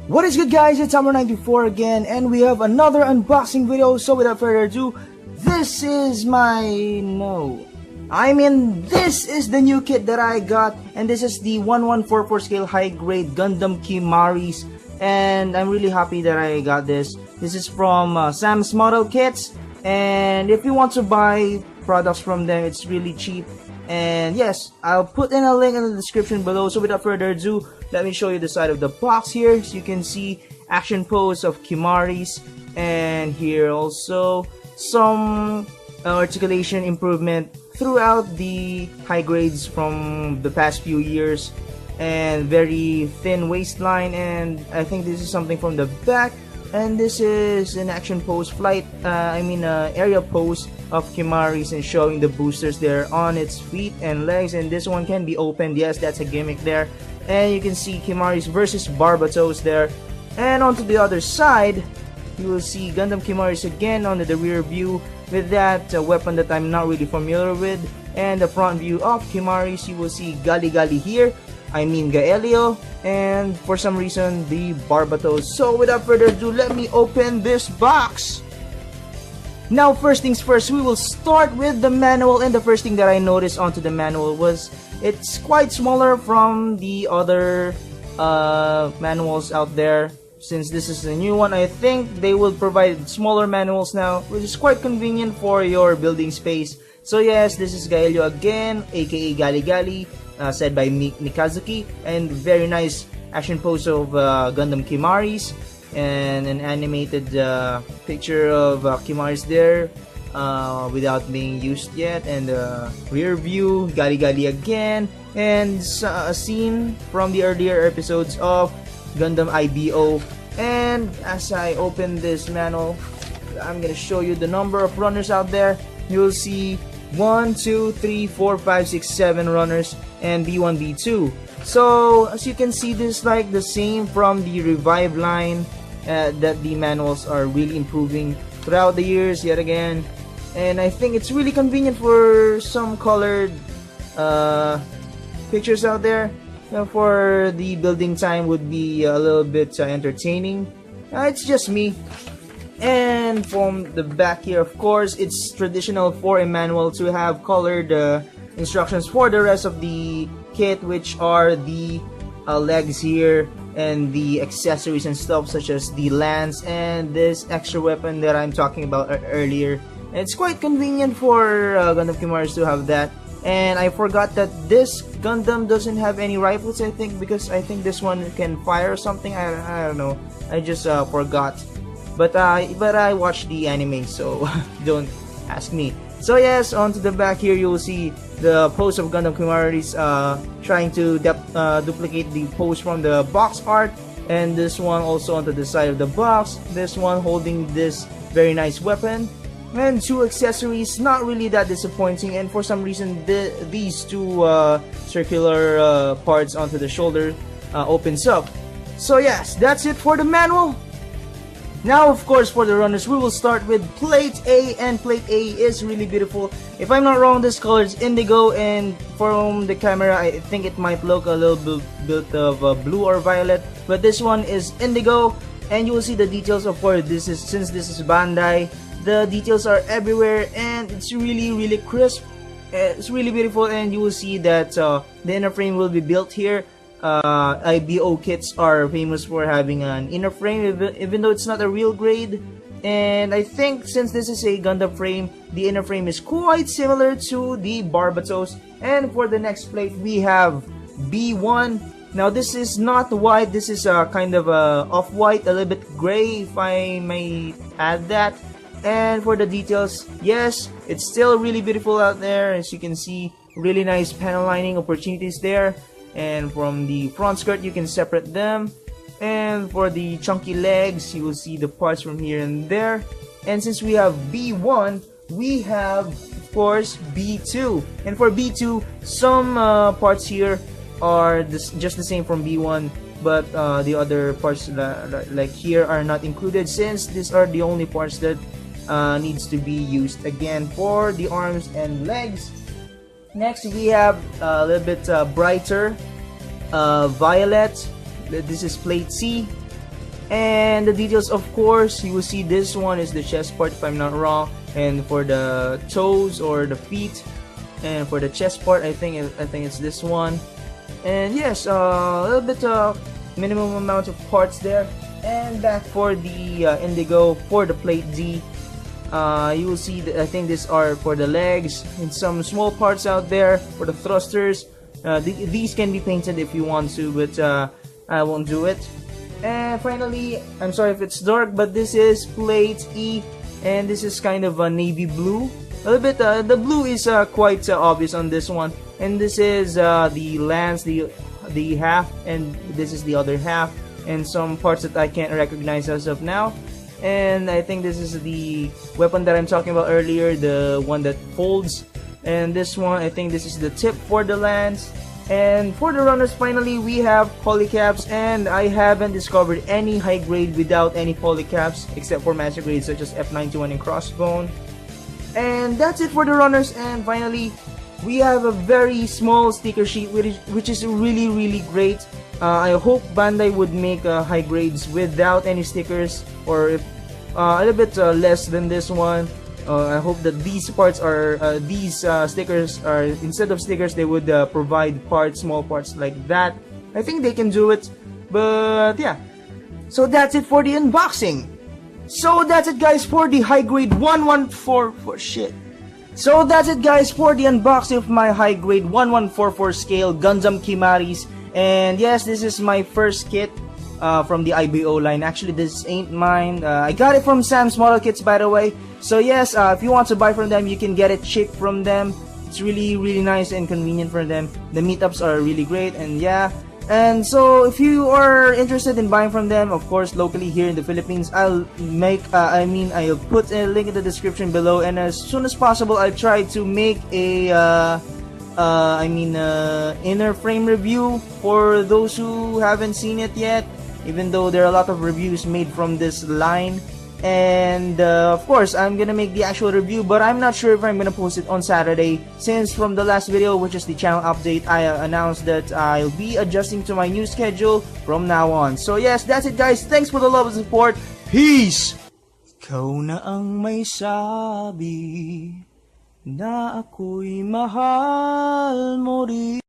What is good, guys? It's Summer94 again, and we have another unboxing video. So without further ado, this is this is the new kit that I got, and this is the 1144 scale high grade Gundam Kimaris, and I'm really happy that I got this. This is from Sam's Model Kits, and if you want to buy products from them, it's really cheap. And yes, I'll put in a link in the description below. So without further ado, let me show you the side of the box here. So you can see action pose of Kimaris, and here also some articulation improvement throughout the high grades from the past few years, and very thin waistline. And I think this is something from the back, and this is an action pose area pose of Kimaris, and showing the boosters there on its feet and legs. And this one can be opened. Yes, that's a gimmick there. And you can see Kimaris versus Barbatos there. And onto the other side, you will see Gundam Kimaris again on the rear view with that weapon that I'm not really familiar with. And the front view of Kimaris, you will see Gali here, Gaelio, and for some reason the Barbatos. So without further ado, let me open this box. Now, first things first, we will start with the manual. And the first thing that I noticed onto the manual was it's quite smaller from the other manuals out there. Since this is a new one, I think they will provide smaller manuals now, which is quite convenient for your building space. So yes, this is Gaelio again, aka Gali, said by Mikazuki, and very nice action pose of Gundam Kimaris, and an animated picture of Kimaris there without being used yet, and rear view Gali again, and a scene from the earlier episodes of Gundam IBO. And as I open this manual, I'm gonna show you the number of runners out there. You'll see 1, 2, 3, 4, 5, 6, 7 runners, and B1, B2. So as you can see, this is like the same from the Revive line, that the manuals are really improving throughout the years yet again. And I think it's really convenient for some colored pictures out there. For the building time would be a little bit entertaining. It's just me. And from the back here, of course, it's traditional for a manual to have colored instructions for the rest of the kit, which are the legs here and the accessories and stuff, such as the lance and this extra weapon that I'm talking about earlier. And it's quite convenient for Gundam Kimaris to have that. And I forgot that this Gundam doesn't have any rifles, I think, because I think this one can fire or something. I don't know. I just forgot. But I watched the anime, so don't ask me. So yes, onto the back here, you will see the pose of Gundam Kimaris trying to duplicate the pose from the box art. And this one also onto the side of the box. This one holding this very nice weapon. And two accessories, not really that disappointing. And for some reason, these two circular parts onto the shoulder opens up. So yes, that's it for the manual. Now, of course, for the runners, we will start with Plate A, and Plate A is really beautiful. If I'm not wrong, this color is indigo, and from the camera, I think it might look a little bit of blue or violet, but this one is indigo. And you will see the details. Of course, since this is Bandai, the details are everywhere, and it's really crisp. It's really beautiful, and you will see that the inner frame will be built here. IBO kits are famous for having an inner frame, even though it's not a real grade. And I think since this is a Gundam frame, the inner frame is quite similar to the Barbatos. And for the next plate, we have B1. Now this is not white, this is kind of off-white, a little bit gray, if I may add that. And for the details, yes, it's still really beautiful out there. As you can see, really nice panel lining opportunities there. And from the front skirt, you can separate them. And for the chunky legs, you will see the parts from here and there. And since we have B1, we have, of course, B2. And for B2, some parts here are just the same from B1, but the other parts like here are not included, since these are the only parts that needs to be used again for the arms and legs. Next, we have a little bit brighter violet. This is plate C. And the details, of course, you will see this one is the chest part if I'm not wrong, and for the toes or the feet, and for the chest part I think it's this one. And yes, a little bit minimum amount of parts there. And back for the indigo for the plate D, you will see that I think these are for the legs and some small parts out there for the thrusters. These can be painted if you want to, but I won't do it. And finally, I'm sorry if it's dark, but this is plate E, and this is kind of a navy blue. A little bit, the blue is quite obvious on this one. And this is the lance, the half, and this is the other half, and some parts that I can't recognize as of now. And I think this is the weapon that I'm talking about earlier, the one that folds. And this one, I think this is the tip for the lance. And for the runners, finally, we have polycaps, and I haven't discovered any high grade without any polycaps except for master grades such as F91 and Crossbone. And that's it for the runners. And finally, we have a very small sticker sheet which is really great. I hope Bandai would make high grades without any stickers, or if a little bit less than this one. I hope that these parts are these stickers are, instead of stickers, they would provide parts, small parts like that. I think they can do it. But yeah, so that's it for the unboxing. So that's it, guys, for the high grade 1144 shit. So that's it, guys, for the unboxing of my high grade 1144 scale Gundam Kimaris. And yes, this is my first kit from the IBO line. Actually, this ain't mine. I got it from Sam's Model Kits, by the way. So yes, if you want to buy from them, you can get it cheap from them. It's really nice and convenient for them. The meetups are really great, and yeah. And so if you are interested in buying from them, of course, locally here in the Philippines, I'll put a link in the description below, and as soon as possible, I'll try to make a inner frame review for those who haven't seen it yet, even though there are a lot of reviews made from this line. And of course, I'm gonna make the actual review, but I'm not sure if I'm gonna post it on Saturday, since from the last video, which is the channel update, I announced that I'll be adjusting to my new schedule from now on. So yes, that's it, guys. Thanks for the love and support. Peace! Ikaw na ang may sabi na ako'y mahal mo rin.